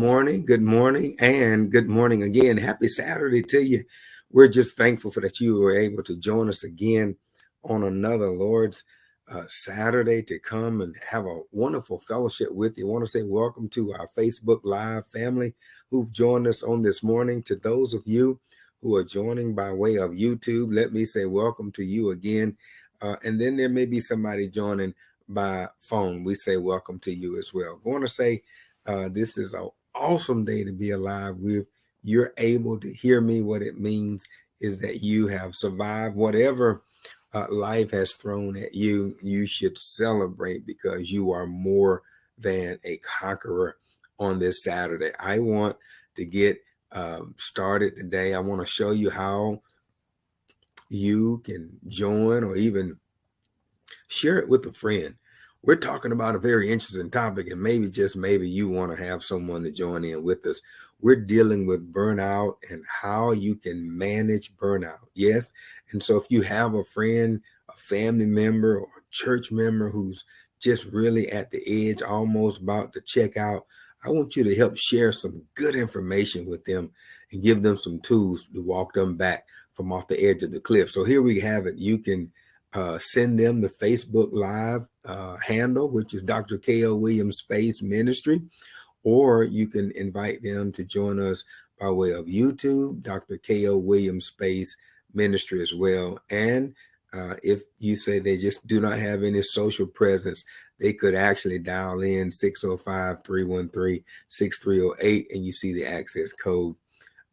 and good morning again. Happy Saturday to you. We're just thankful for that you were able to join us again on another Lord's Saturday to come and have a wonderful fellowship with you. I want to say welcome to our Facebook Live family who've joined us on this morning. To those of you who are joining by way of YouTube, let me say welcome to you again. And then there may be somebody joining by phone. We say welcome to you as well. I want to say this is an awesome day to be alive with. You're able to hear me. What it means is that you have survived whatever life has thrown at you. You should celebrate because you are more than a conqueror on this Saturday. I want to get started today. I want to show you how you can join or even share it with a friend. We're talking about a very interesting topic, and maybe just maybe you want to have someone to join in with us. We're dealing with burnout and how you can manage burnout. Yes. And so if you have a friend, a family member, or a church member who's just really at the edge, almost about to check out, I want you to help share some good information with them and give them some tools to walk them back from off the edge of the cliff. So here we have it. You can send them the Facebook Live handle, which is Dr. K.O. Williams Space Ministry, or you can invite them to join us by way of YouTube, Dr. K.O. Williams Space Ministry as well. And if you say they just do not have any social presence, they could actually dial in 605-313-6308, and you see the access code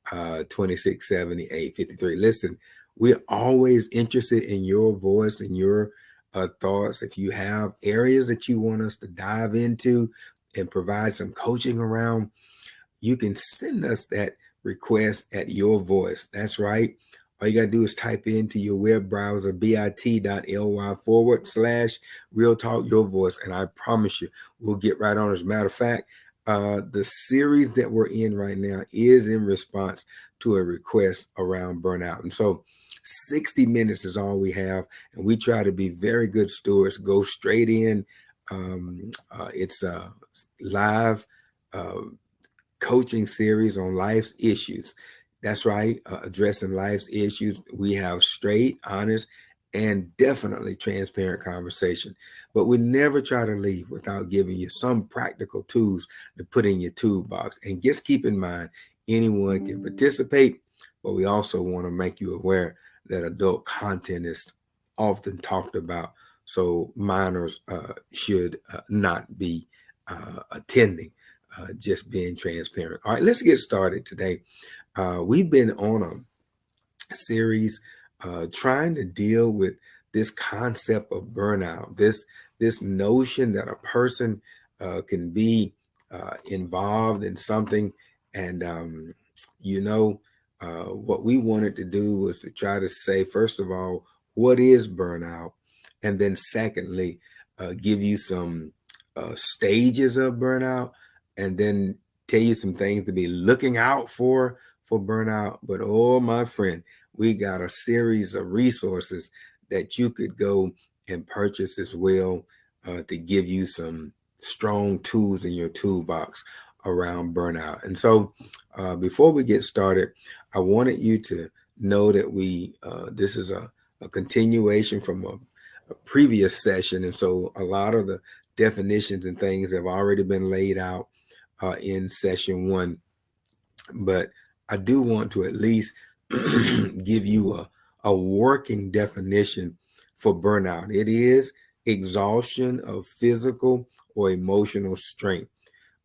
267853. Listen, we're always interested in your voice and your thoughts. If you have areas that you want us to dive into and provide some coaching around, you can send us that request at your voice. That's right. All you got to do is type into your web browser, bit.ly/RealTalk Your Voice. And I promise you, we'll get right on. As a matter of fact, the series that we're in right now is in response to a request around burnout. And so 60 minutes is all we have, and we try to be very good stewards, go straight in. It's a live coaching series on life's issues. That's right, addressing life's issues. We have straight, honest, and definitely transparent conversation. But we never try to leave without giving you some practical tools to put in your toolbox. And just keep in mind, anyone can participate, but we also want to make you aware that adult content is often talked about. So minors should not be attending, just being transparent. All right, let's get started today. We've been on a series trying to deal with this concept of burnout, this notion that a person can be involved in something. And, what we wanted to do was to try to say, first of all, what is burnout? And then secondly, give you some stages of burnout, and then tell you some things to be looking out for burnout. But oh, my friend, we got a series of resources that you could go and purchase as well to give you some strong tools in your toolbox around burnout. And so before we get started, I wanted you to know that this is a continuation from a previous session. And so a lot of the definitions and things have already been laid out in session one. But I do want to at least give you a working definition for burnout. It is exhaustion of physical or emotional strength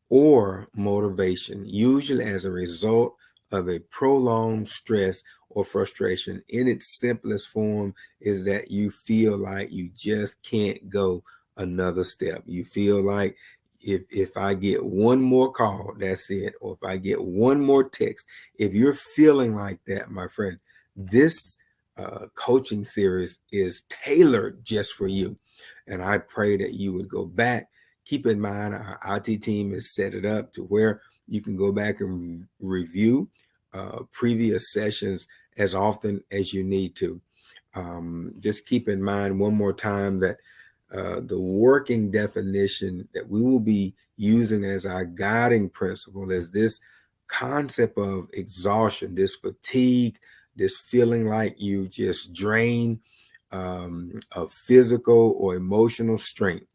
or motivation, usually as a result of a prolonged stress or frustration. In its simplest form is that you feel like you just can't go another step. You feel like if I get one more call, that's it. Or if I get one more text, if you're feeling like that, my friend, this coaching series is tailored just for you. And I pray that you would go back. Keep in mind, our IT team has set it up to where you can go back and review previous sessions as often as you need to. Just keep in mind one more time that the working definition that we will be using as our guiding principle is this concept of exhaustion, this fatigue, this feeling like you just drain of physical or emotional strength,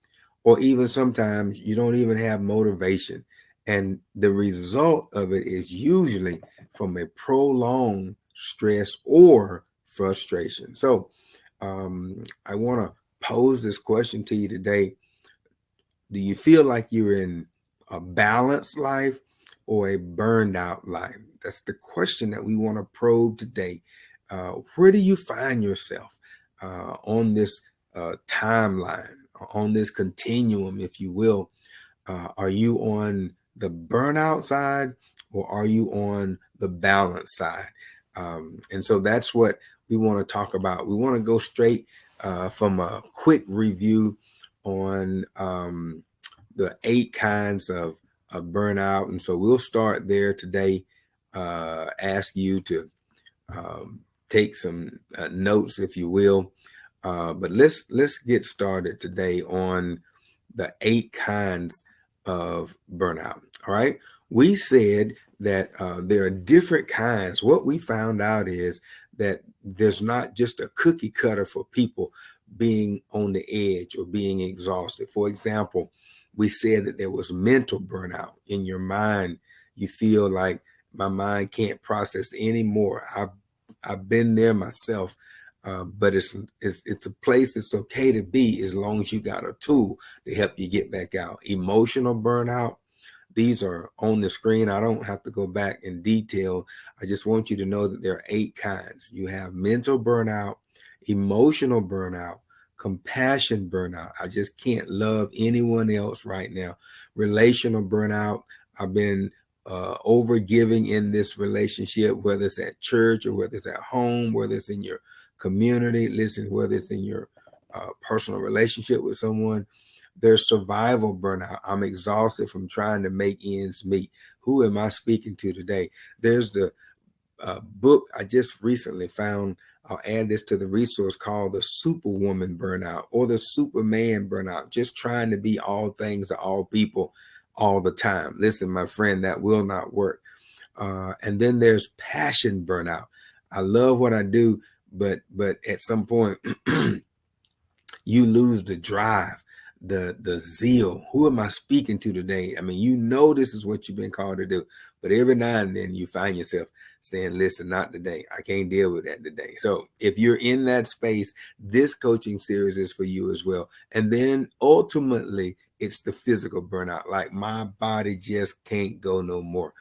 or even sometimes you don't even have motivation. And the result of it is usually from a prolonged stress or frustration. So I want to pose this question to you today. Do you feel like you're in a balanced life or a burned out life? That's the question that we want to probe today. Where do you find yourself on this timeline, on this continuum, if you will? Are you on the burnout side or are you on the balance side? And so that's what we want to talk about. We want to go straight from a quick review on the 8 kinds of burnout. And so we'll start there today. Ask you to take some notes, if you will. But let's get started today on the 8 kinds of burnout. All right. We said that there are different kinds. What we found out is that there's not just a cookie cutter for people being on the edge or being exhausted. For example, we said that there was mental burnout. In your mind, you feel like my mind can't process anymore. I've been there myself. But it's a place it's okay to be as long as you got a tool to help you get back out. Emotional burnout, these are on the screen. I don't have to go back in detail. I just want you to know that there are 8 kinds. You have mental burnout, emotional burnout, compassion burnout. I just can't love anyone else right now. Relational burnout. I've been over giving in this relationship, whether it's at church or whether it's at home, whether it's in your community, listen, whether it's in your personal relationship with someone. There's survival burnout. I'm exhausted from trying to make ends meet. Who am I speaking to today? There's the book I just recently found. I'll add this to the resource called the Superwoman Burnout or the Superman Burnout, just trying to be all things to all people all the time. Listen, my friend, that will not work. And then there's passion burnout. I love what I do, but at some point you lose the drive, the zeal. Who am I speaking to today? I mean, you know this is what you've been called to do, but every now and then you find yourself saying, listen, not today. I can't deal with that today. So if you're in that space, this coaching series is for you as well. And then ultimately, it's the physical burnout. Like my body just can't go no more.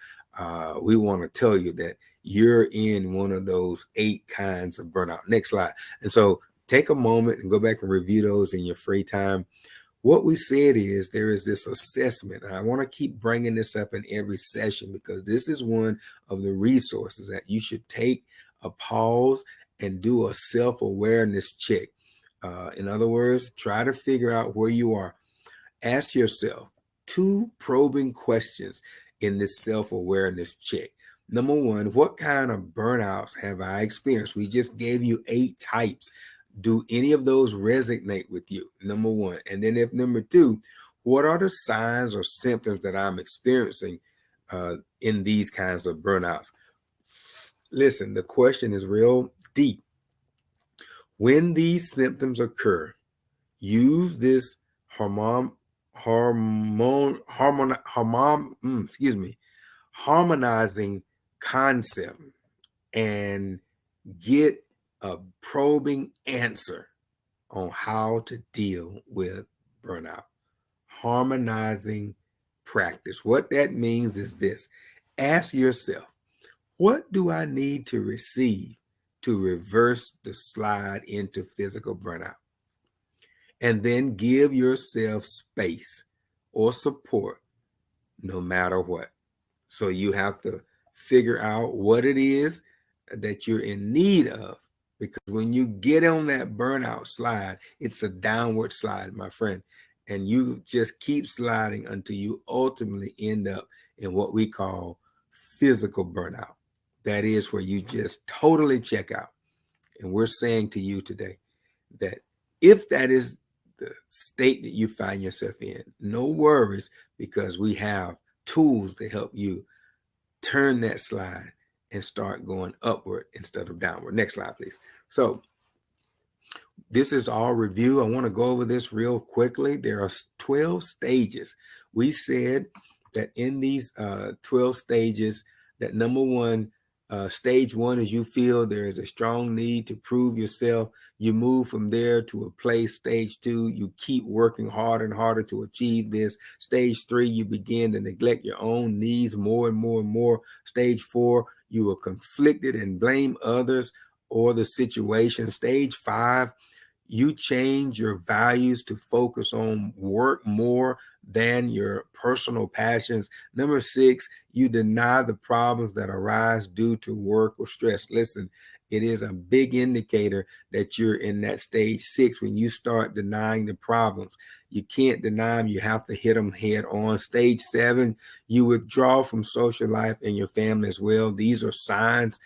We want to tell you that you're in one of those 8 kinds of burnout. Next slide. And so take a moment and go back and review those in your free time. What we said is there is this assessment, and I want to keep bringing this up in every session because this is one of the resources that you should take a pause and do a self-awareness check. In other words, try to figure out where you are. Ask yourself 2 probing questions in this self-awareness check. Number 1, what kind of burnouts have I experienced? We just gave you 8 types. Do any of those resonate with you? Number 1. And then if number 2, what are the signs or symptoms that I'm experiencing in these kinds of burnouts? Listen, the question is real deep. When these symptoms occur, use this harmonizing concept and get a probing answer on how to deal with burnout. Harmonizing practice. What that means is this. Ask yourself, what do I need to receive to reverse the slide into physical burnout? And then give yourself space or support no matter what. So you have to figure out what it is that you're in need of. Because when you get on that burnout slide, it's a downward slide, my friend. And you just keep sliding until you ultimately end up in what we call physical burnout. That is where you just totally check out. And we're saying to you today that if that is the state that you find yourself in. No worries, because we have tools to help you turn that slide and start going upward instead of downward. Next slide, please. So this is all review. I want to go over this real quickly. There are 12 stages. We said that in these 12 stages, that number one, stage one is you feel there is a strong need to prove yourself. You move from there to a place. Stage two, you keep working harder and harder to achieve this. Stage three, you begin to neglect your own needs more and more and more. Stage four, you are conflicted and blame others or the situation. Stage five, you change your values to focus on work more than your personal passions. Number six, you deny the problems that arise due to work or stress. Listen, it is a big indicator that you're in that stage six when you start denying the problems. You can't deny them. You have to hit them head on. Stage seven, you withdraw from social life and your family as well. These are signs,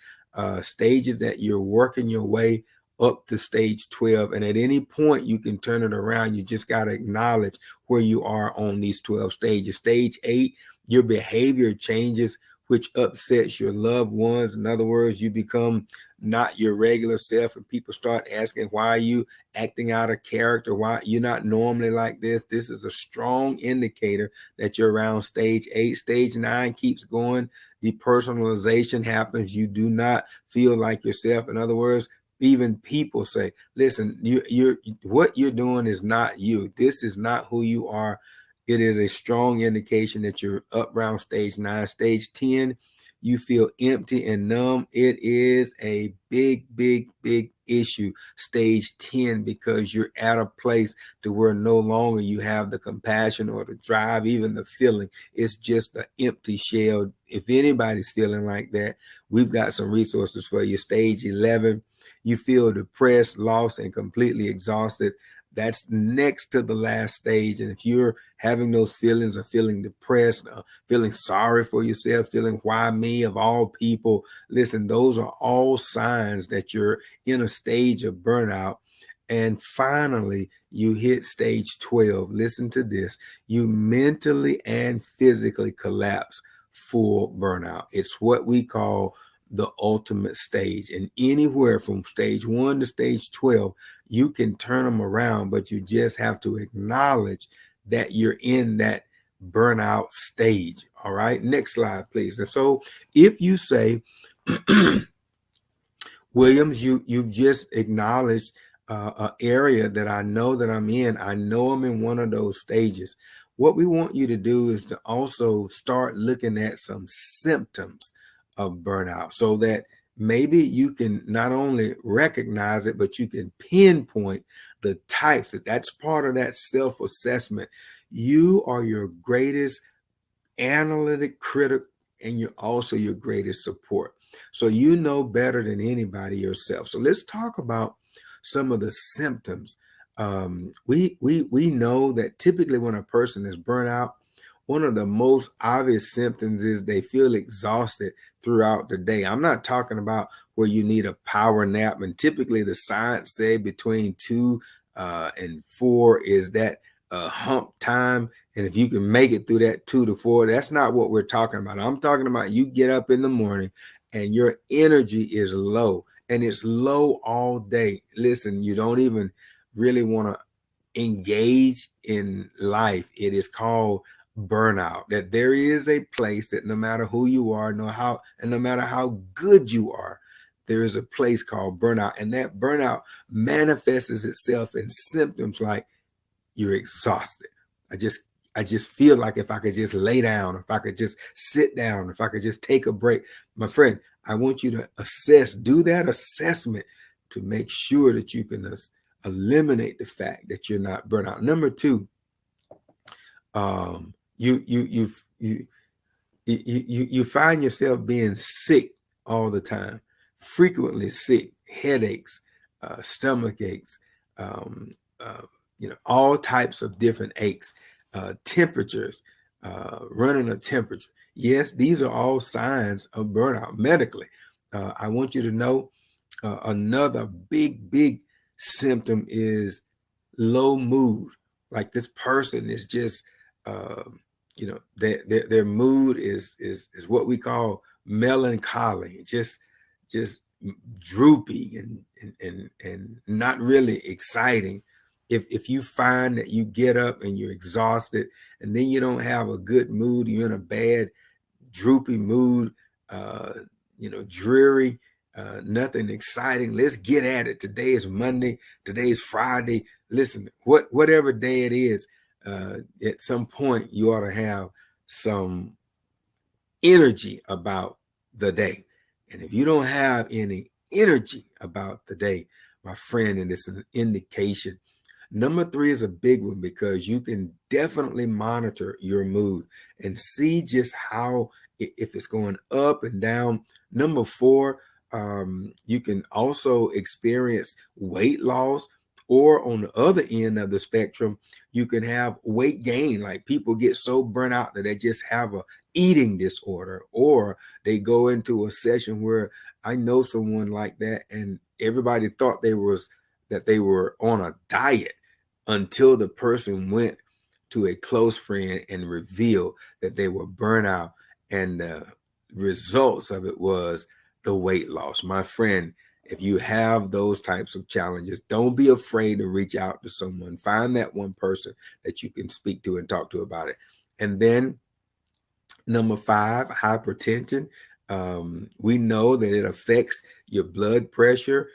stages that you're working your way up to stage 12. And at any point, you can turn it around. You just got to acknowledge where you are on these 12 stages. Stage 8, your behavior changes, which upsets your loved ones. In other words, you become not your regular self, and people start asking, why are you acting out of character? Why you're not normally like this? This is a strong indicator that you're around stage 8. Stage 9 keeps going. Depersonalization happens. You do not feel like yourself. In other words, even people say, listen, you're what you're doing is not you. This is not who you are. It is a strong indication that you're up around stage 9. Stage 10, you feel empty and numb. It is a big, big, big issue, stage 10, because you're at a place to where no longer you have the compassion or the drive, even the feeling. It's just an empty shell. If anybody's feeling like that, we've got some resources for you. Stage 11, you feel depressed, lost, and completely exhausted. That's next to the last stage. And if you're having those feelings of feeling depressed, feeling sorry for yourself, feeling why me of all people, listen, those are all signs that you're in a stage of burnout. And finally, you hit stage 12. Listen to this. You mentally and physically collapse, full burnout. It's what we call the ultimate stage. And anywhere from stage 1 to stage 12, you can turn them around, but you just have to acknowledge that you're in that burnout stage. All right. Next slide, please. And so if you say, Williams, you've just acknowledged an area that I know that I'm in. I know I'm in one of those stages. What we want you to do is to also start looking at some symptoms of burnout so that maybe you can not only recognize it, but you can pinpoint the types. That's part of that self-assessment. You are your greatest analytic critic, and you're also your greatest support. So you know better than anybody yourself. So let's talk about some of the symptoms. We know that typically when a person is burnt out, one of the most obvious symptoms is they feel exhausted throughout the day. I'm not talking about where you need a power nap. And typically the science say between 2 and 4 is that hump time. And if you can make it through that 2 to 4, that's not what we're talking about. I'm talking about you get up in the morning and your energy is low, and it's low all day. Listen, you don't even really want to engage in life. It is called burnout. That there is a place that no matter who you are, no matter how good you are, there is a place called burnout. And that burnout manifests itself in symptoms like you're exhausted. I just feel like if I could just lay down, if I could just sit down, if I could just take a break. My friend, I want you to do that assessment to make sure that you can eliminate the fact that you're not burnt out. Number 2, you find yourself being sick all the time, frequently sick, headaches, stomach aches, all types of different aches, temperatures, running a temperature. Yes, these are all signs of burnout medically. I want you to know another big symptom is low mood, like this person is just, their mood is what we call melancholy, just droopy and not really exciting. If you find that you get up and you're exhausted and then you don't have a good mood, you're in a bad droopy mood, uh, dreary, nothing exciting. Let's get at it. Today is Monday. Today is Friday. Listen, whatever day it is, at some point you ought to have some energy about the day. And if you don't have any energy about the day, my friend, and it's an indication. Number three is a big one because you can definitely monitor your mood and see just how, if it's going up and down. Number four, you can also experience weight loss, or on the other end of the spectrum, you can have weight gain. Like people get so burnt out that they just have a eating disorder, or they go into a session where I know someone like that, and everybody thought that they were on a diet until the person went to a close friend and revealed that they were burnt out, and the results of it was the weight loss. My friend, if you have those types of challenges, don't be afraid to reach out to someone. Find that one person that you can speak to and talk to about it. And then number five, hypertension. We know that it affects your blood pressure.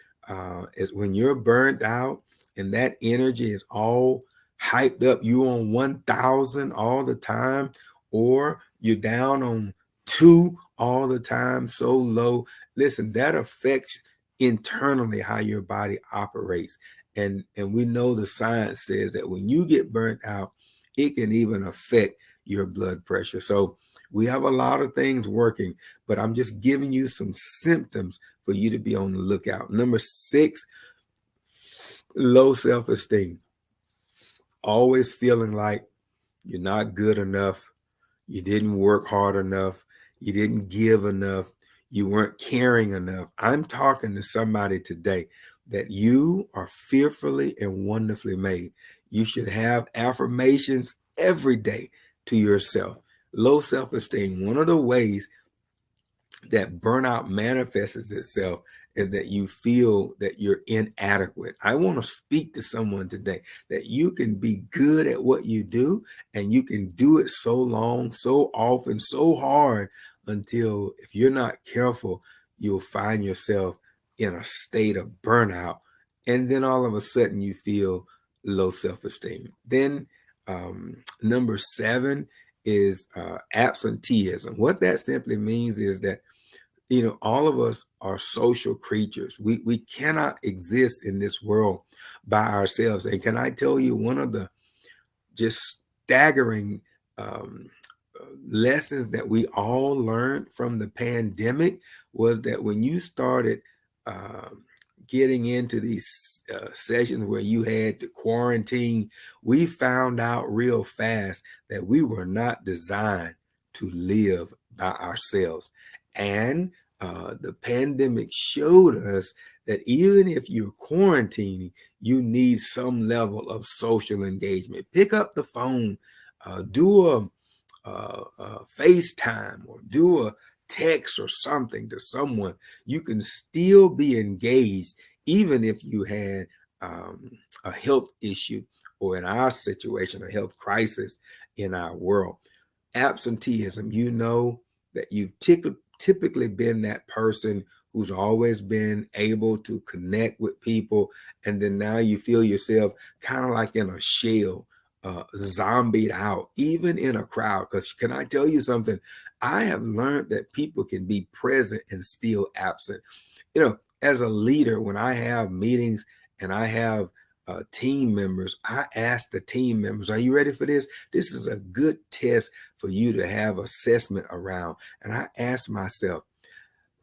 Is when you're burnt out and that energy is all hyped up, you on 1,000 all the time, or you're down on 2 all the time, so low. Listen, that affects internally how your body operates. And we know the science says that when you get burnt out, it can even affect your blood pressure. So we have a lot of things working, but I'm just giving you some symptoms for you to be on the lookout. Number six, low self-esteem. Always feeling like you're not good enough, you didn't work hard enough, you didn't give enough, you weren't caring enough. I'm talking to somebody today that you are fearfully and wonderfully made. You should have affirmations every day to yourself. Low self-esteem, one of the ways that burnout manifests itself is that you feel that you're inadequate. I want to speak to someone today that you can be good at what you do, and you can do it so long, so often, so hard, until if you're not careful, you'll find yourself in a state of burnout. And then all of a sudden you feel low self-esteem. Then number seven is absenteeism. What that simply means is that all of us are social creatures. We cannot exist in this world by ourselves. And can I tell you, one of the just staggering lessons that we all learned from the pandemic was that when you started getting into these sessions where you had to quarantine, we found out real fast that we were not designed to live by ourselves. And the pandemic showed us that even if you're quarantining, you need some level of social engagement. Pick up the phone, do a FaceTime, or do a text or something to someone. You can still be engaged even if you had a health issue, or in our situation, a health crisis in our world. Absenteeism, that you've typically been that person who's always been able to connect with people, and then now you feel yourself kind of like in a shell, zombied out, even in a crowd. Because can I tell you something? I have learned that people can be present and still absent. As a leader, when I have meetings and I have team members, I ask the team members, are you ready for this? This is a good test for you to have assessment around. And I ask myself,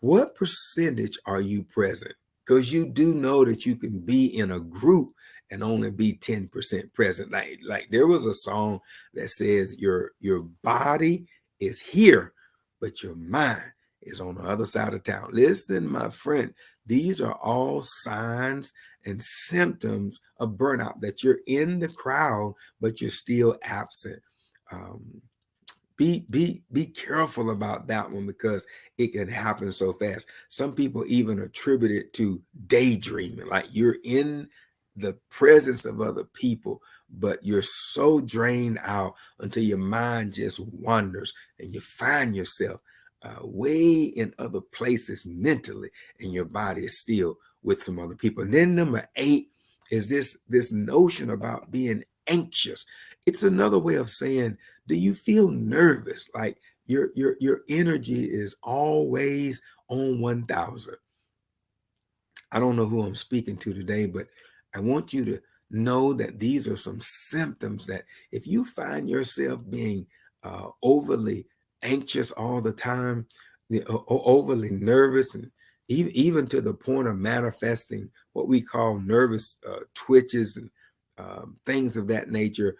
what percentage are you present? Because you do know that you can be in a group and only be 10% present. Like there was a song that says your body is here, but your mind is on the other side of town. Listen, my friend, These are all signs and symptoms of burnout, that you're in the crowd, but you're still absent. Um, be careful about that one, because it can happen so fast. Some people even attribute it to daydreaming, like you're in the presence of other people, but you're so drained out until your mind just wanders and you find yourself way in other places mentally, and your body is still with some other people. And then number 8 is this notion about being anxious. It's another way of saying, do you feel nervous? Like your energy is always on 1,000. I don't know who I'm speaking to today, but I want you to know that these are some symptoms that if you find yourself being overly anxious all the time, overly nervous, and even to the point of manifesting what we call nervous twitches and things of that nature,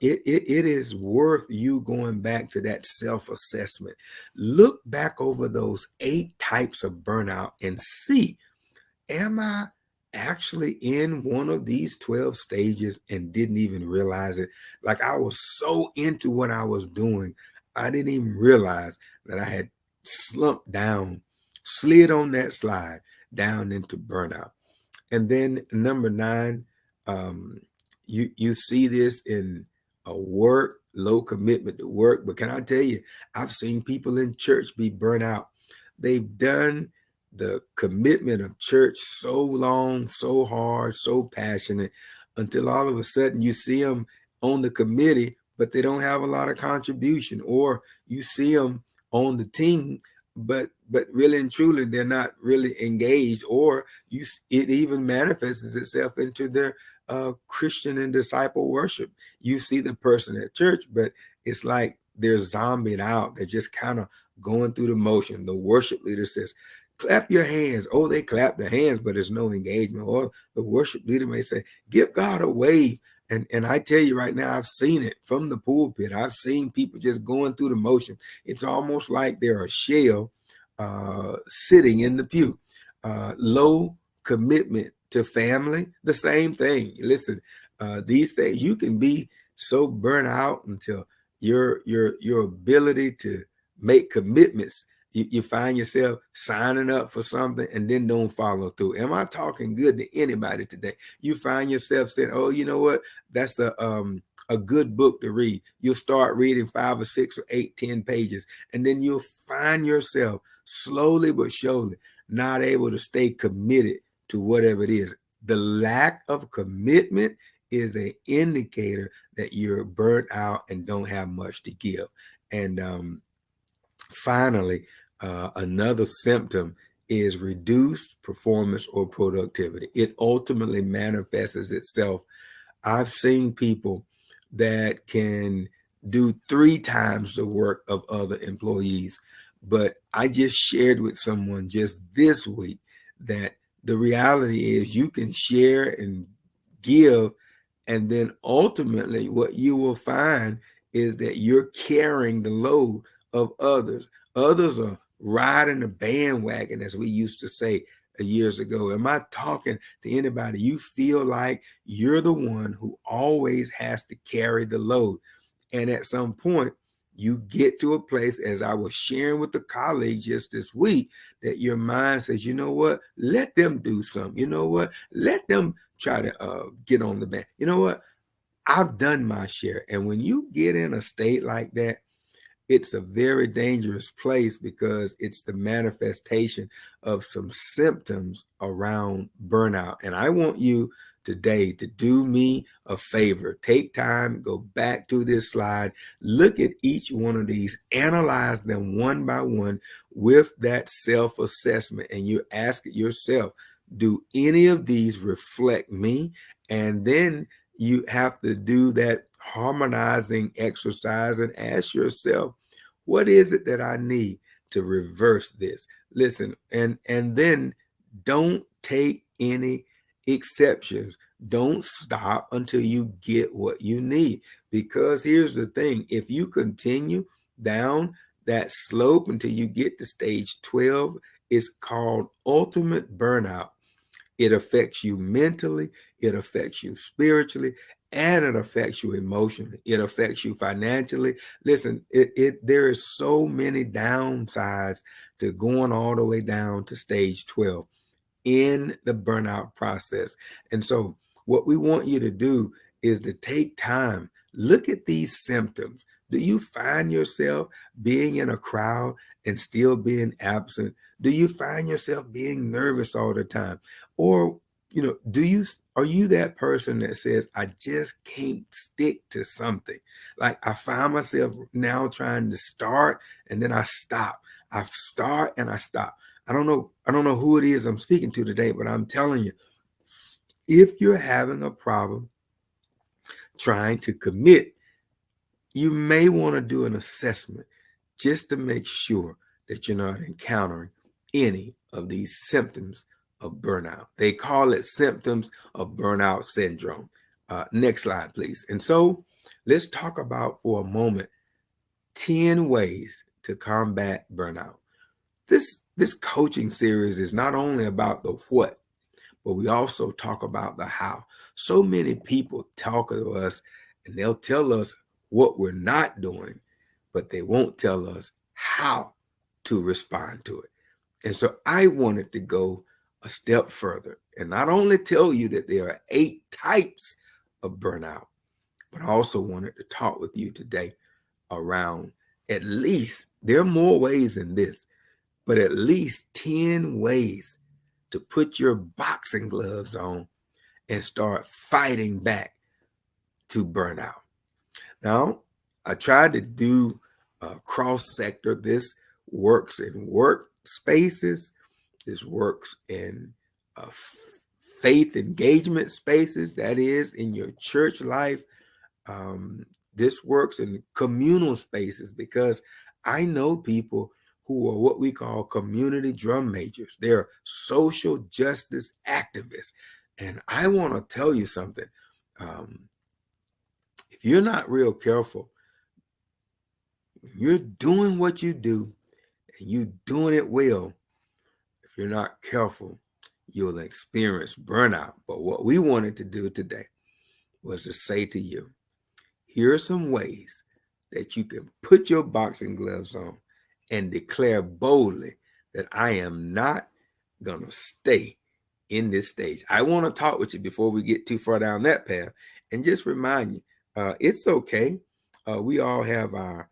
it is worth you going back to that self-assessment. Look back over those 8 types of burnout and see, am I actually in one of these 12 stages and didn't even realize it? Like, I was so into what I was doing, I didn't even realize that I had slumped down, slid on that slide down into burnout. And then number 9, um, you see this in a work, low commitment to work. But can I tell you, I've seen people in church be burnt out. They've done the commitment of church so long, so hard, so passionate, until all of a sudden you see them on the committee, but they don't have a lot of contribution, or you see them on the team, but really and truly they're not really engaged, or it even manifests itself into their Christian and disciple worship. You see the person at church, but it's like they're zombied out. They're just kind of going through the motion. The worship leader says, clap your hands. Oh, they clap their hands, but there's no engagement. Or the worship leader may say, give God a wave. And I tell you right now, I've seen it from the pulpit. I've seen people just going through the motion. It's almost like they're a shell sitting in the pew. Low commitment to family, the same thing. Listen, these things, you can be so burnt out until your ability to make commitments, you find yourself signing up for something and then don't follow through. Am I talking good to anybody today? You find yourself saying, oh, you know what? That's a good book to read. You'll start reading 5 or 6 or 8, 10 pages, and then you'll find yourself slowly but surely not able to stay committed to whatever it is. The lack of commitment is an indicator that you're burnt out and don't have much to give. And finally, another symptom is reduced performance or productivity. It ultimately manifests itself. I've seen people that can do 3 times the work of other employees. But I just shared with someone just this week that the reality is you can share and give, and then ultimately what you will find is that you're carrying the load of others. Others are riding the bandwagon, as we used to say years ago. Am I talking to anybody? You feel like you're the one who always has to carry the load. And at some point, you get to a place, as I was sharing with the colleagues just this week, that your mind says, you know what? Let them do something. You know what? Let them try to get on the band. You know what? I've done my share. And when you get in a state like that, it's a very dangerous place, because it's the manifestation of some symptoms around burnout. And I want you today to do me a favor. Take time, go back to this slide, look at each one of these, analyze them one by one with that self-assessment, and you ask yourself, do any of these reflect me? And then you have to do that harmonizing exercise and ask yourself, what is it that I need to reverse this? Listen, and then don't take any exceptions. Don't stop until you get what you need. Because here's the thing, if you continue down that slope until you get to stage 12, It's called ultimate burnout. It affects you mentally, it affects you spiritually, and it affects you emotionally. It affects you financially. Listen, there is so many downsides to going all the way down to stage 12 in the burnout process. And so what we want you to do is to take time, look at these symptoms. Do you find yourself being in a crowd and still being absent? Do you find yourself being nervous all the time? Or, are you that person that says, I just can't stick to something? Like I find myself now trying to start and then I stop. I start and I stop. I don't know who it is I'm speaking to today, but I'm telling you, if you're having a problem trying to commit, you may want to do an assessment just to make sure that you're not encountering any of these symptoms of burnout. They call it symptoms of burnout syndrome. Next slide, please. And so let's talk about for a moment 10 ways to combat burnout. This coaching series is not only about the what, but we also talk about the how. So many people talk to us and they'll tell us what we're not doing, but they won't tell us how to respond to it. And so I wanted to go a step further and not only tell you that there are 8 types of burnout, but I also wanted to talk with you today around at least, there are more ways than this, but at least 10 ways to put your boxing gloves on and start fighting back to burnout. Now, I tried to do cross sector. This works in work spaces. This works in faith engagement spaces, that is, in your church life. This works in communal spaces because I know people who are what we call community drum majors. They're social justice activists. And I want to tell you something. If you're not real careful, you're doing what you do and you're doing it well. If you're not careful, you'll experience burnout. But what we wanted to do today was to say to you, here are some ways that you can put your boxing gloves on and declare boldly that I am not going to stay in this stage. I want to talk with you before we get too far down that path and just remind you, it's okay. We all have our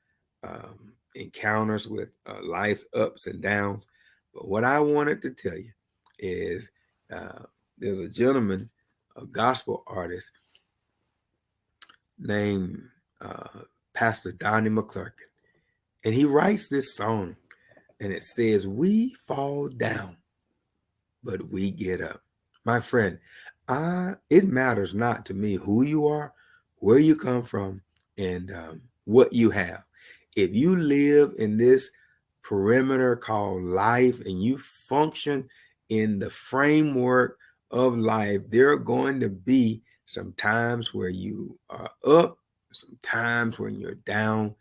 encounters with life's ups and downs. But what I wanted to tell you is there's a gentleman, a gospel artist named Pastor Donnie McClurkin. And he writes this song and it says, we fall down, but we get up. My friend, it matters not to me who you are, where you come from, and what you have. If you live in this perimeter called life and you function in the framework of life, there are going to be some times where you are up, some times when you're down.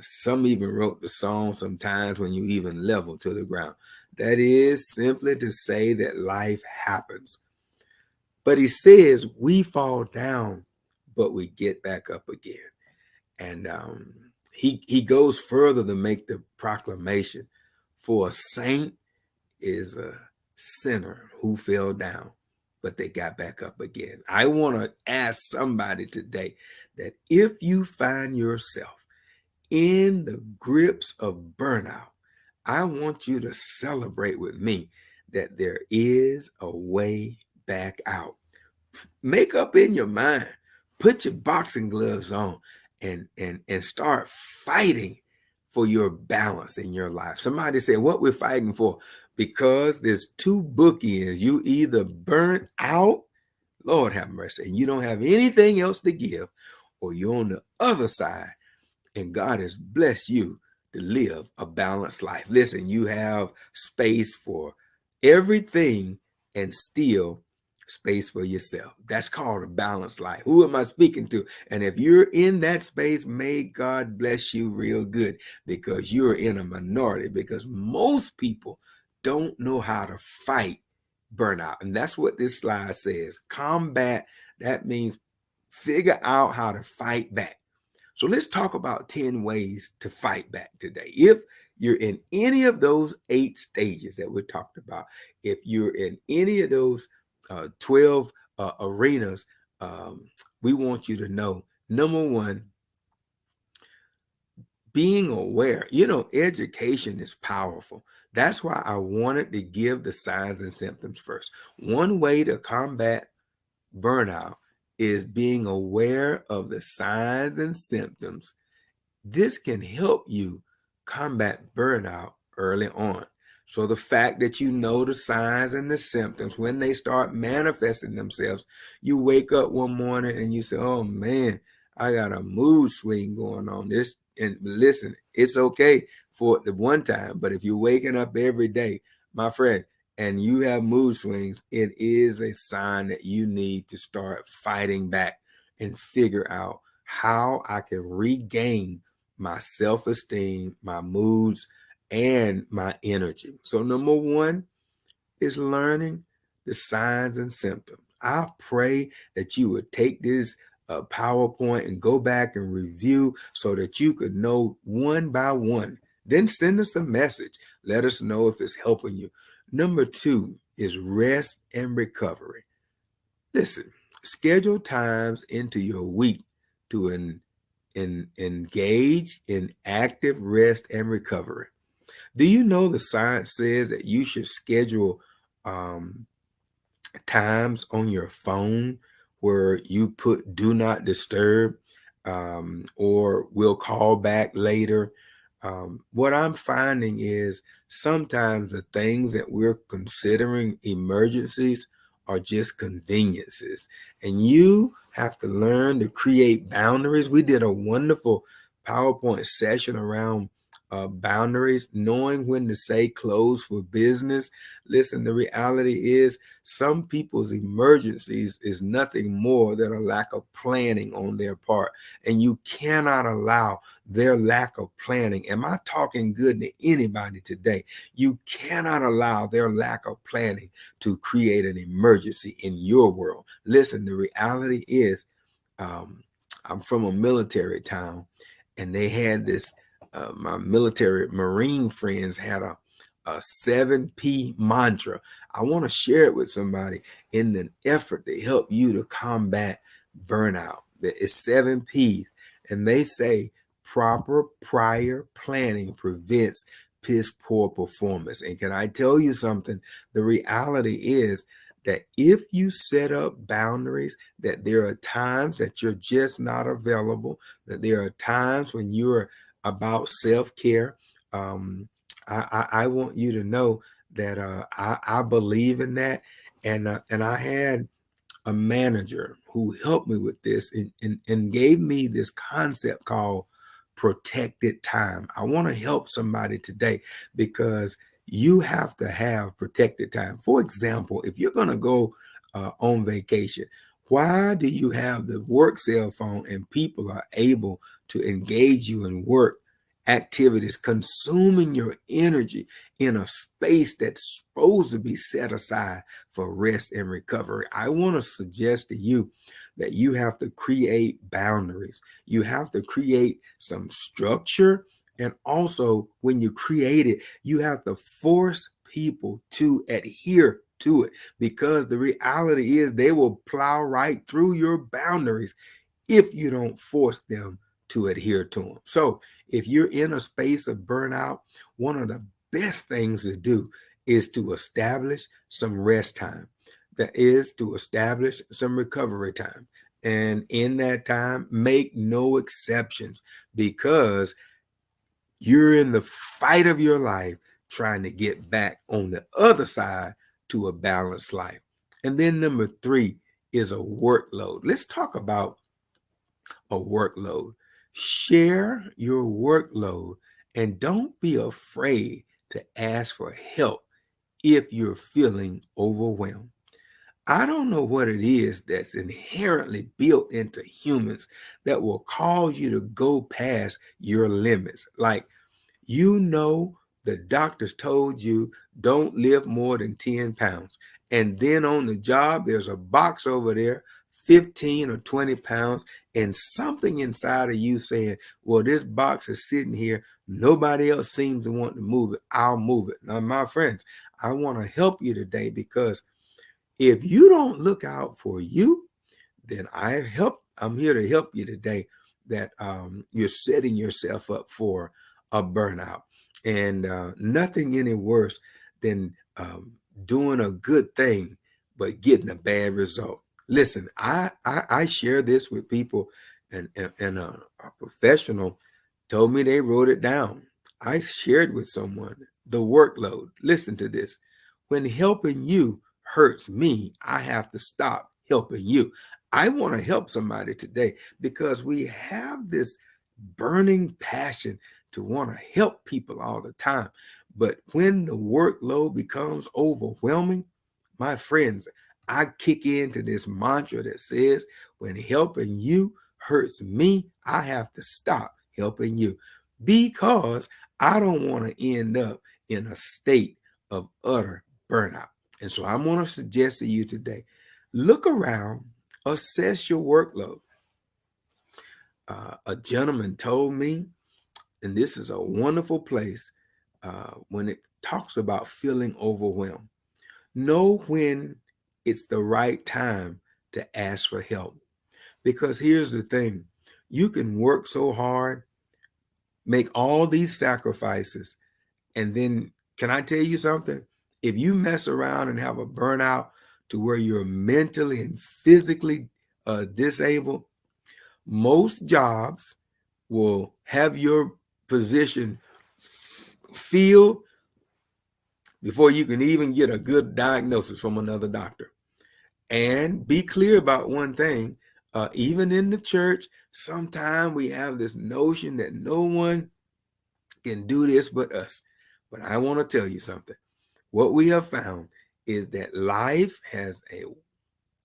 Some even wrote the song sometimes when you even level to the ground. That is simply to say that life happens. But he says we fall down, but we get back up again. And he goes further to make the proclamation, for a saint is a sinner who fell down, but they got back up again. I want to ask somebody today that if you find yourself in the grips of burnout, I want you to celebrate with me that there is a way back out. Make up in your mind, put your boxing gloves on and start fighting for your balance in your life. Somebody said, what we're fighting for? Because there's 2 bookends. You either burnt out, Lord have mercy, and you don't have anything else to give, or you're on the other side and God has blessed you to live a balanced life. Listen, you have space for everything and still space for yourself. That's called a balanced life. Who am I speaking to? And if you're in that space, may God bless you real good, because you're in a minority, because most people don't know how to fight burnout. And that's what this slide says. Combat, that means figure out how to fight back. So let's talk about 10 ways to fight back today. If you're in any of those 8 stages that we talked about, if you're in any of those 12 arenas, we want you to know, number one, being aware. Education is powerful. That's why I wanted to give the signs and symptoms first. One way to combat burnout is being aware of the signs and symptoms. This can help you combat burnout early on. So the fact that you know the signs and the symptoms, when they start manifesting themselves, you wake up one morning and you say, oh man, I got a mood swing going on. And listen, it's okay for the one time, but if you're waking up every day, my friend, and you have mood swings, it is a sign that you need to start fighting back and figure out how I can regain my self-esteem, my moods, and my energy. So number one is learning the signs and symptoms. I pray that you would take this PowerPoint and go back and review so that you could know one by one. Then send us a message. Let us know if it's helping you. Number two is rest and recovery. Listen, schedule times into your week to engage in active rest and recovery. Do you know the science says that you should schedule times on your phone where you put do not disturb, or we'll call back later? What I'm finding is sometimes the things that we're considering emergencies are just conveniences, and you have to learn to create boundaries. We did a wonderful PowerPoint session around boundaries, knowing when to say close for business. Listen, the reality is some people's emergencies is nothing more than a lack of planning on their part, and you cannot allow their lack of planning. Am I talking good to anybody today? You cannot allow their lack of planning to create an emergency in your world. Listen, the reality is, I'm from a military town, and they had this, my military Marine friends had a 7P mantra. I want to share it with somebody in an effort to help you to combat burnout. It's 7Ps, and they say proper prior planning prevents piss poor performance. And can I tell you something? The reality is that if you set up boundaries, that there are times that you're just not available, that there are times when you're about self-care. I want you to know that I believe in that. And I had a manager who helped me with this and gave me this concept called protected time. I want to help somebody today because you have to have protected time. For example, if you're going to go on vacation, why do you have the work cell phone and people are able to engage you in work activities, consuming your energy in a space that's supposed to be set aside for rest and recovery? I want to suggest to you that you have to create boundaries. You have to create some structure. And also, when you create it, you have to force people to adhere to it, because the reality is they will plow right through your boundaries if you don't force them to adhere to them. So if you're in a space of burnout, one of the best things to do is to establish some rest time. That is to establish some recovery time. And in that time, make no exceptions, because you're in the fight of your life trying to get back on the other side to a balanced life. And then number three is a workload. Let's talk about a workload. Share your workload, and don't be afraid to ask for help if you're feeling overwhelmed. I don't know what it is that's inherently built into humans that will cause you to go past your limits. Like, the doctors told you don't lift more than 10 pounds. And then on the job, there's a box over there, 15 or 20 pounds, and something inside of you saying, well, this box is sitting here. Nobody else seems to want to move it. I'll move it. Now, my friends, I want to help you today, because if you don't look out for you, then I'm here to help you today, that you're setting yourself up for a burnout. And nothing any worse than doing a good thing but getting a bad result. Listen, I share this with people, and a professional told me they wrote it down. I shared with someone the workload. Listen to this. When helping you hurts me, I have to stop helping you. I want to help somebody today, because we have this burning passion to want to help people all the time. But when the workload becomes overwhelming, my friends, I kick into this mantra that says, when helping you hurts me, I have to stop helping you, because I don't want to end up in a state of utter burnout. And so I'm going to suggest to you today, look around, assess your workload. A gentleman told me, and this is a wonderful place when it talks about feeling overwhelmed. Know when it's the right time to ask for help. Because here's the thing, you can work so hard, make all these sacrifices, and then, can I tell you something? If you mess around and have a burnout to where you're mentally and physically disabled, most jobs will have your position filled before you can even get a good diagnosis from another doctor. And be clear about one thing, even in the church, sometimes we have this notion that no one can do this but us. But I want to tell you something. What we have found is that life has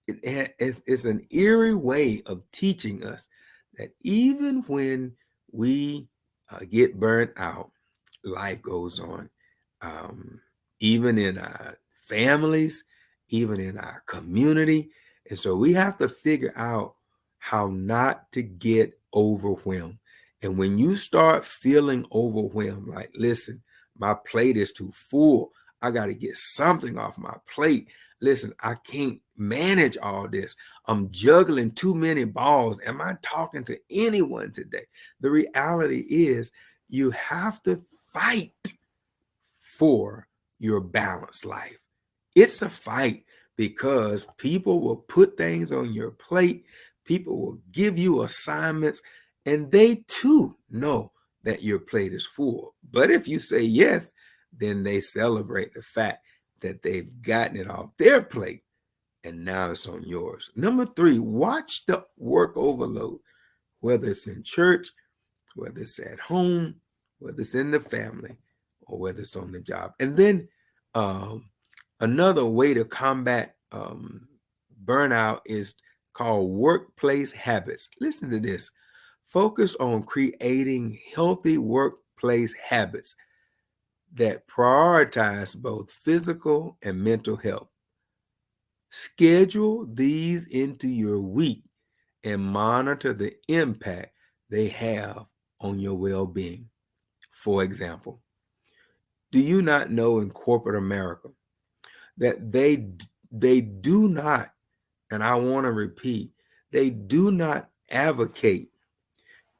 it's an eerie way of teaching us that even when we get burnt out, life goes on. Even in our families, even in our community. And so we have to figure out how not to get overwhelmed. And when you start feeling overwhelmed, like, listen, my plate is too full, I got to get something off my plate. Listen, I can't manage all this. I'm juggling too many balls. Am I talking to anyone today? The reality is, you have to fight for your balanced life. It's a fight, because people will put things on your plate. People will give you assignments, and they too know that your plate is full. But if you say yes, then they celebrate the fact that they've gotten it off their plate and now it's on yours. Number 3, watch the work overload, whether it's in church, whether it's at home, whether it's in the family, or whether it's on the job. And then another way to combat burnout is called workplace habits. Listen to this. Focus on creating healthy workplace habits that prioritize both physical and mental health. Schedule these into your week and monitor the impact they have on your well-being. For example, do you not know in corporate America that they do not, and I want to repeat, they do not advocate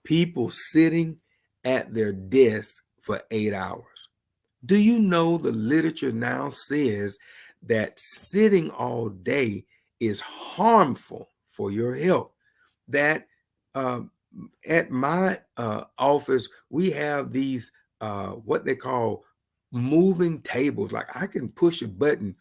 people sitting at their desk for 8 hours? Do you know the literature now says that sitting all day is harmful for your health? That at my office, we have these what they call moving tables. Like, I can push a button,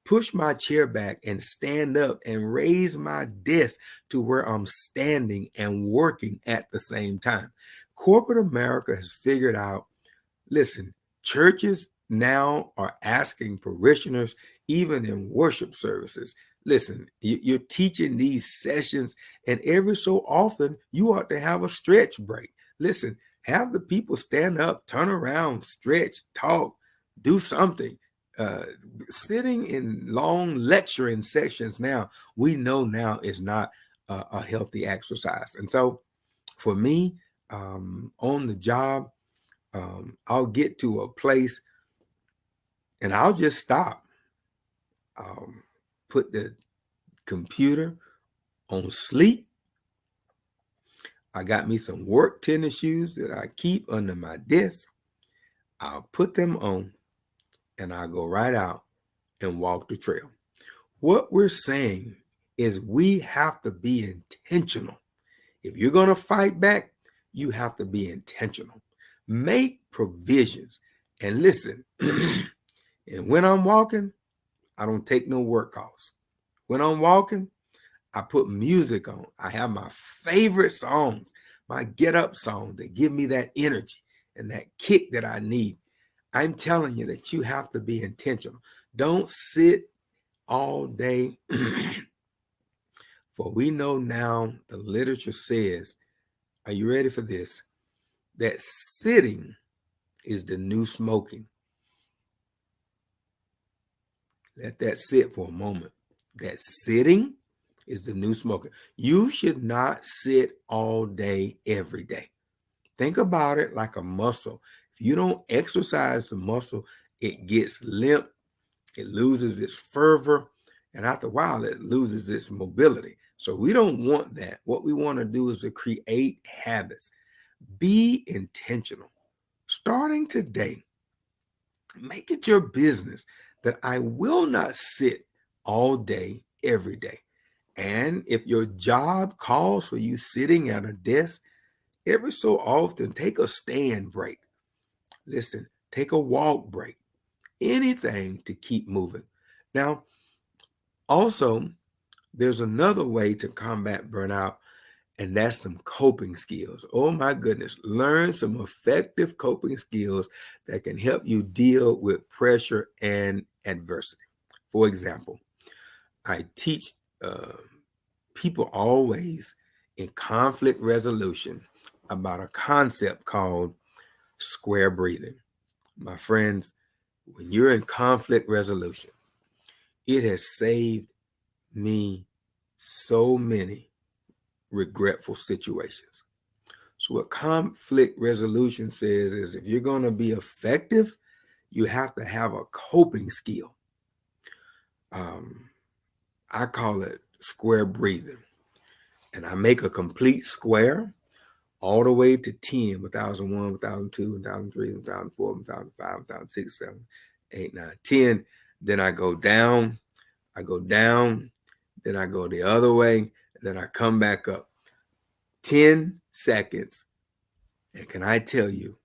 push my chair back and stand up and raise my desk to where I'm standing and working at the same time. Corporate America has figured out, listen, churches now are asking parishioners, even in worship services, listen, you're teaching these sessions, and every so often you ought to have a stretch break. Listen, Have the people stand up, turn around, stretch, talk, do something. Uh, Sitting in long lecturing sessions now, we know now is not a healthy exercise. And so for me, on the job, I'll get to a place and I'll just stop. Put the computer on sleep. I got me some work tennis shoes that I keep under my desk. I'll put them on and I'll go right out and walk the trail. What we're saying is we have to be intentional. If you're going to fight back, you have to be intentional. Make provisions. And listen, and when I'm walking, I don't take no work calls. When I'm walking, I put music on. I have my favorite songs, my get up songs that give me that energy and that kick that I need. I'm telling you that you have to be intentional. Don't sit all day. For we know now the literature says, are you ready for this? That sitting is the new smoking. Let that sit for a moment. That sitting is the new smoking. You should not sit all day, every day. Think about it like a muscle. If you don't exercise the muscle, it gets limp, it loses its fervor, and after a while, it loses its mobility. So we don't want that. What we want to do is to create habits. Be intentional. Starting today, make it your business that I will not sit all day, every day. And if your job calls for you sitting at a desk, every so often, take a stand break. Listen, take a walk break. Anything to keep moving. Now, also, there's another way to combat burnout, and that's some coping skills. Oh my goodness, learn some effective coping skills that can help you deal with pressure and adversity. For example, I teach people always in conflict resolution about a concept called square breathing. My friends, when you're in conflict resolution, it has saved me so many regretful situations. So what conflict resolution says is if you're going to be effective, you have to have a coping skill. I call it square breathing. And I make a complete square all the way to 10, 1001, 1002, 1003, 1004, 1005, 1006, 7, 8, 9, 10. Then I go down, then I go the other way, and then I come back up. 10 seconds. And can I tell you,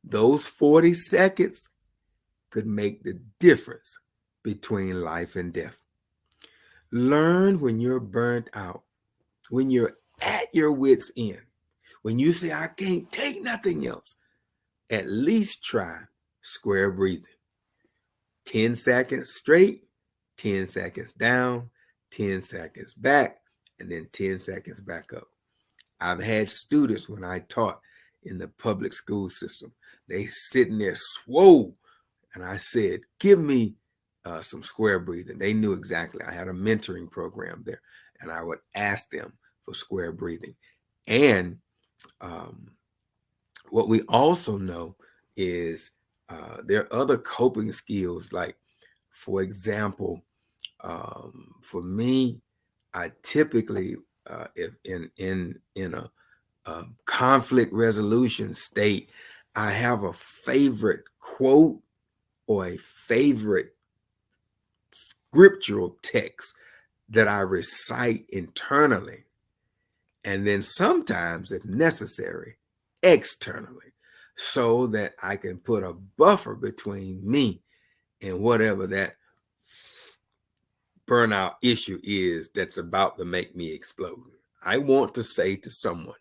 those 40 seconds could make the difference between life and death. Learn when you're burnt out, when you're at your wit's end, when you say, I can't take nothing else, at least try square breathing. 10 seconds straight, 10 seconds down, 10 seconds back, and then 10 seconds back up. I've had students when I taught in the public school system, they sitting there swole. And I said, give me some square breathing. They knew exactly. I had a mentoring program there, and I would ask them for square breathing. And what we also know is there are other coping skills. Like, for example, for me, I typically, if in a conflict resolution state, I have a favorite quote or a favorite scriptural text that I recite internally. And then sometimes, if necessary, externally, so that I can put a buffer between me and whatever that burnout issue is that's about to make me explode. I want to say to someone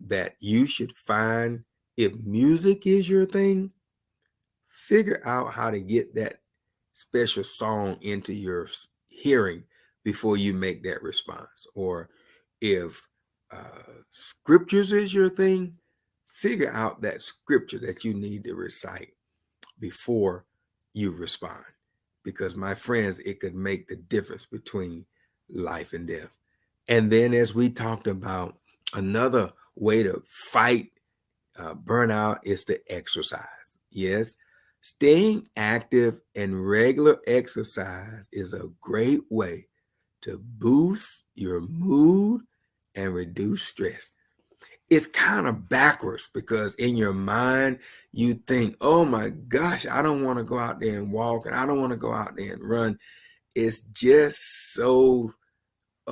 that you should find, if music is your thing, figure out how to get that special song into your hearing before you make that response. Or if scriptures is your thing, figure out that scripture that you need to recite before you respond. Because, my friends, it could make the difference between life and death. And then, as we talked about, another way to fight burnout is to exercise. Yes, staying active and regular exercise is a great way to boost your mood and reduce stress. It's kind of backwards because in your mind, you think, oh my gosh, I don't want to go out there and walk and I don't want to go out there and run. It's just so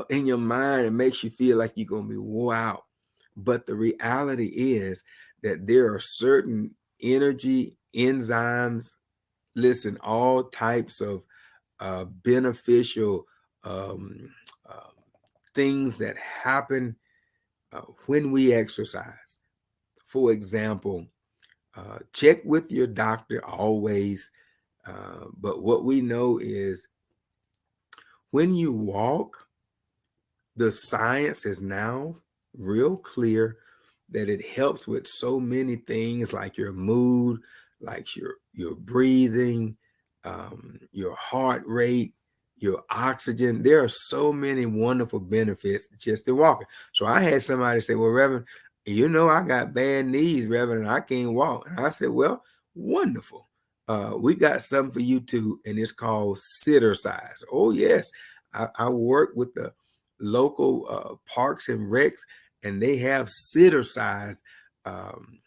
in your mind, it makes you feel like you're going to be wore out. But the reality is that there are certain energy enzymes, listen, all types of beneficial um, uh, things that happen when we exercise. For example, check with your doctor always. But what we know is when you walk, the science is now real clear that it helps with so many things like your mood, like your breathing, your heart rate, your oxygen. There are so many wonderful benefits just in walking. So I had somebody say, well, Reverend, I got bad knees, Reverend, and I can't walk. And I said, well, wonderful. We got something for you too, and it's called sitter size. Oh, yes. I work with the local parks and recs, and they have sitter size um,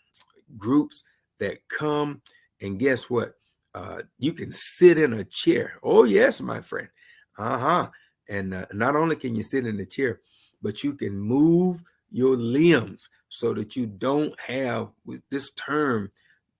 groups that come, and guess what? You can sit in a chair. Oh, yes, my friend. And not only can you sit in the chair, but you can move your limbs so that you don't have, with this term,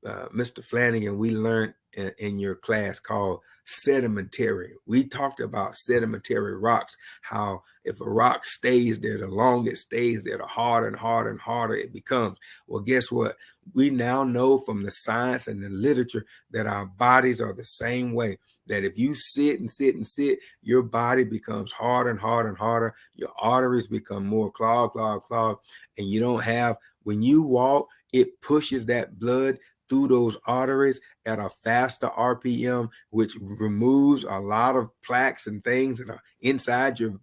Mr. Flanagan, we learned in your class called sedimentary. We talked about sedimentary rocks, how if a rock stays there, the longer it stays there, the harder and harder and harder it becomes. Well, guess what? We now know from the science and the literature that our bodies are the same way. That if you sit and sit and sit, your body becomes harder and harder and harder. Your arteries become more clogged, and you don't have, when you walk, it pushes that blood through those arteries at a faster RPM, which removes a lot of plaques and things that are inside your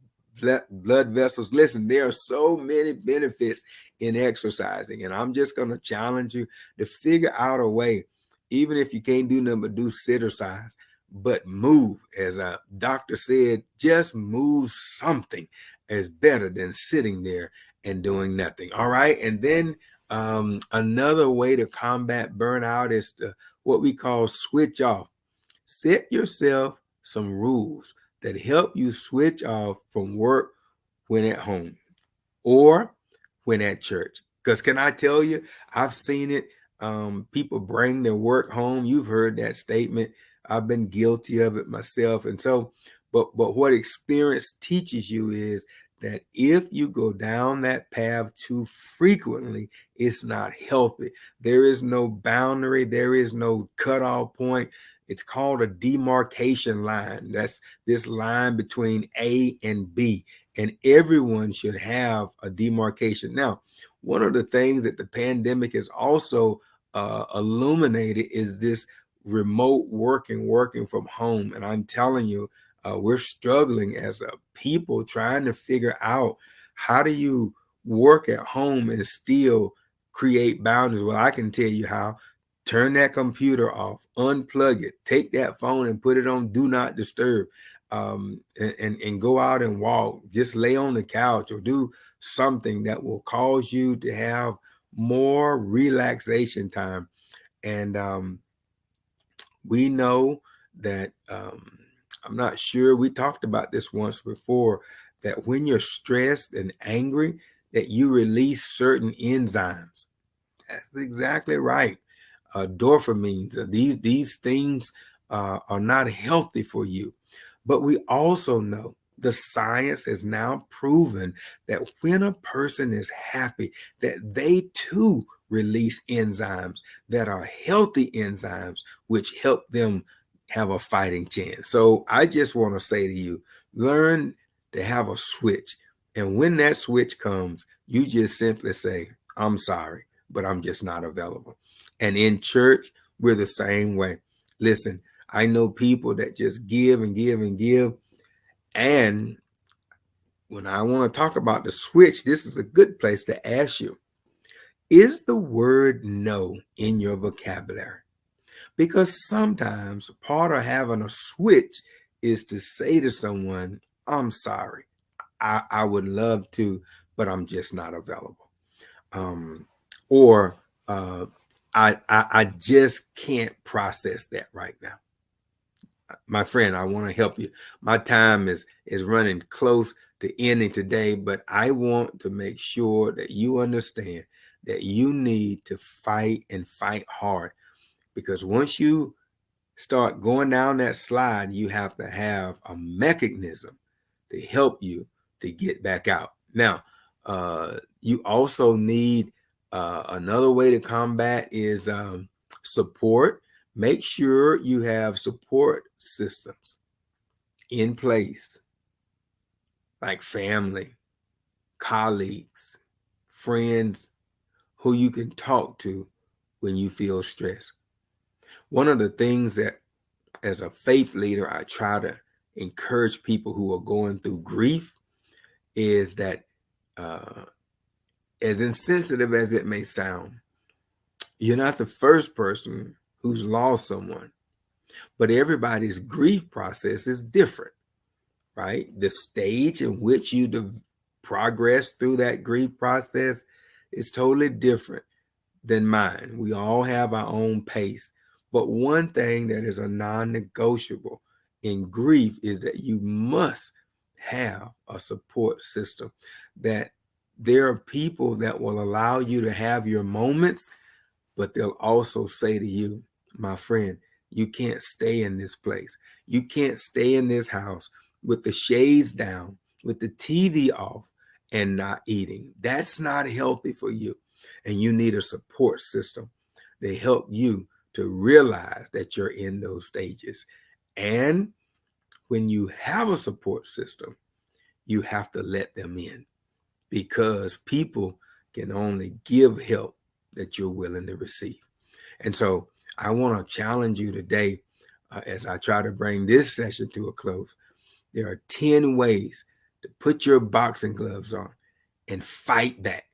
blood vessels. Listen, there are so many benefits in exercising, and I'm just going to challenge you to figure out a way, even if you can't do nothing but do sitter size, but move. As a doctor said, just move something is better than sitting there and doing nothing. All right. And then another way to combat burnout is what we call switch off. Set yourself some rules that help you switch off from work when at home or when at church. Because can I tell you, I've seen it. People bring their work home. You've heard that statement. I've been guilty of it myself. And so, but what experience teaches you is that if you go down that path too frequently, it's not healthy. There is no boundary. There is no cutoff point. It's called a demarcation line. That's this line between A and B. And everyone should have a demarcation. Now, one of the things that the pandemic has also illuminated is this remote working from home. And I'm telling you, we're struggling as a people trying to figure out how do you work at home and still create boundaries. Well, I can tell you how. Turn that computer off, unplug it, take that phone and put it on do not disturb, and go out and walk. Just lay on the couch or do something that will cause you to have more relaxation time. And we know that I'm not sure, we talked about this once before, that when you're stressed and angry, that you release certain enzymes. That's exactly right. Dopamines. These things are not healthy for you. But we also know the science has now proven that when a person is happy, that they too release enzymes that are healthy enzymes, which help them have a fighting chance. So I just want to say to you, learn to have a switch. And when that switch comes, you just simply say, I'm sorry. but I'm just not available. And in church, we're the same way. Listen, I know people that just give and give and give. And when I want to talk about the switch, this is a good place to ask you, is the word no in your vocabulary? Because sometimes part of having a switch is to say to someone, I'm sorry. I would love to, but I'm just not available. Or I just can't process that right now. My friend, I want to help you. My time is running close to ending today, but I want to make sure that you understand that you need to fight and fight hard, because once you start going down that slide, you have to have a mechanism to help you to get back out. Now, you also need another way to combat is support. Make sure you have support systems in place, like family, colleagues, friends who you can talk to when you feel stressed. One of the things that, as a faith leader, I try to encourage people who are going through grief is that, as insensitive as it may sound, you're not the first person who's lost someone, but everybody's grief process is different, right? The stage in which you progress through that grief process is totally different than mine. We all have our own pace. But one thing that is a non-negotiable in grief is that you must have a support system, that there are people that will allow you to have your moments, but they'll also say to you, my friend, you can't stay in this place. You can't stay in this house with the shades down, with the TV off, and not eating. That's not healthy for you. And you need a support system to help you to realize that you're in those stages. And when you have a support system, you have to let them in, because people can only give help that you're willing to receive. And so I want to challenge you today, as I try to bring this session to a close. There are 10 ways to put your boxing gloves on and fight back.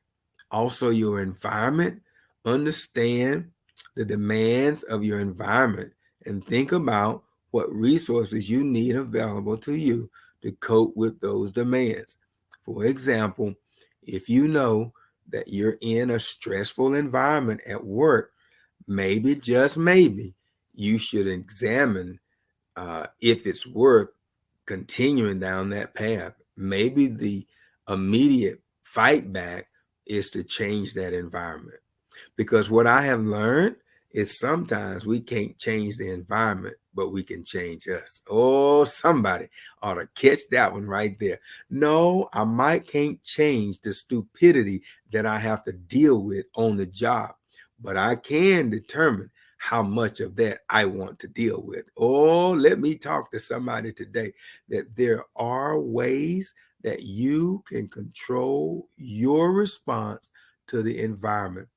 Also, your environment. Understand the demands of your environment and think about what resources you need available to you to cope with those demands. For example, if you know that you're in a stressful environment at work, maybe, just maybe, you should examine if it's worth continuing down that path. Maybe the immediate fight back is to change that environment. Because what I have learned is sometimes we can't change the environment, but we can change us. Oh, somebody ought to catch that one right there. No, I might can't change the stupidity that I have to deal with on the job, but I can determine how much of that I want to deal with. Oh, let me talk to somebody today that there are ways that you can control your response to the environment.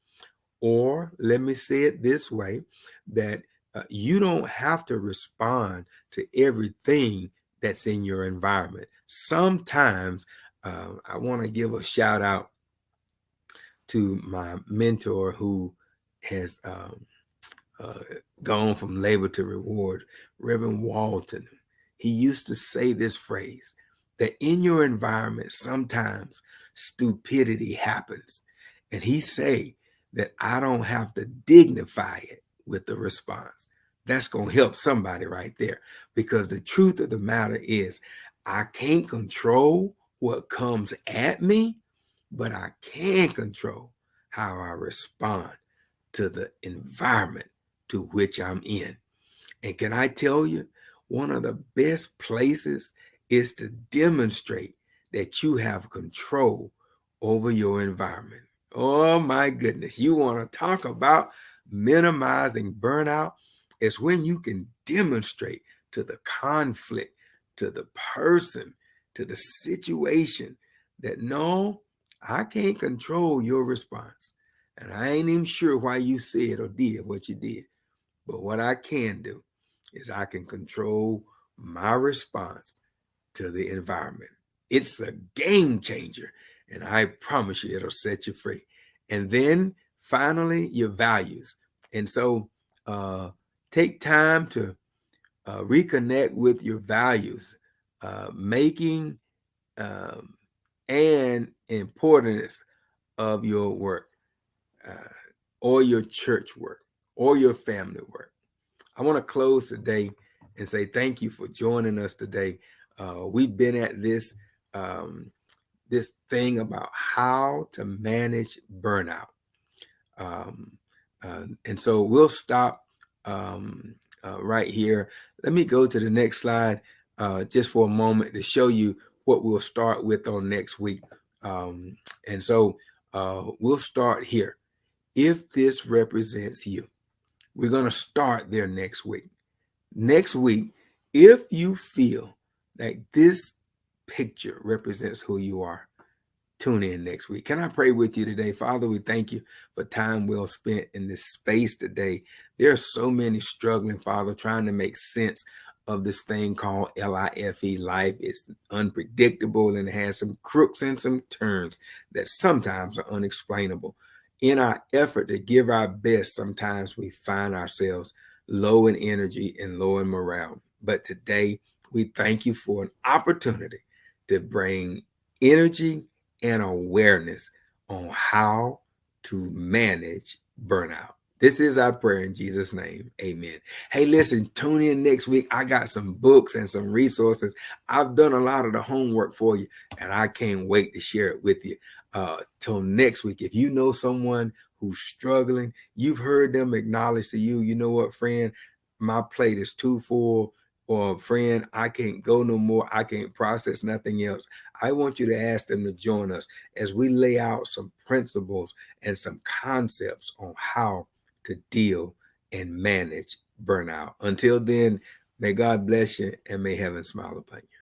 Or let me say it this way, that you don't have to respond to everything that's in your environment. Sometimes I want to give a shout out to my mentor who has uh, gone from labor to reward, Reverend Walton. He used to say this phrase, that in your environment, sometimes stupidity happens. And he say that I don't have to dignify it with the response. That's going to help somebody right there. Because the truth of the matter is, I can't control what comes at me, but I can control how I respond to the environment to which I'm in. And can I tell you, one of the best places is to demonstrate that you have control over your environment. Oh my goodness. You want to talk about minimizing burnout? It's when you can demonstrate to the conflict, to the person, to the situation that no, I can't control your response. And I ain't even sure why you said or did what you did. But what I can do is I can control my response to the environment. It's a game changer. And I promise you, it'll set you free. And then finally, your values. And so take time to reconnect with your values, making um, and importance of your work, uh, or your church work, or your family work. I want to close today and say thank you for joining us today. We've been at um, this thing about how to manage burnout. Um, and so we'll stop right here. Let me go to the next slide just for a moment to show you what we'll start with on next week. And so we'll start here. If this represents you, we're going to start there next week. Next week, if you feel like this picture represents who you are, tune in next week. Can I pray with you today? Father, we thank you for time well spent in this space today. There are so many struggling, Father, trying to make sense of this thing called LIFE, life. It's unpredictable and it has some crooks and some turns that sometimes are unexplainable. In our effort to give our best, sometimes we find ourselves low in energy and low in morale. But today, we thank you for an opportunity to bring energy and awareness on how to manage burnout. This is our prayer in Jesus' name. Amen. Hey, listen, tune in next week. I got some books and some resources. I've done a lot of the homework for you, and I can't wait to share it with you. Till next week. If you know someone who's struggling, you've heard them acknowledge to you, you know what, friend, my plate is too full, or friend, I can't go no more. I can't process nothing else. I want you to ask them to join us as we lay out some principles and some concepts on how to deal and manage burnout. Until then, may God bless you and may heaven smile upon you.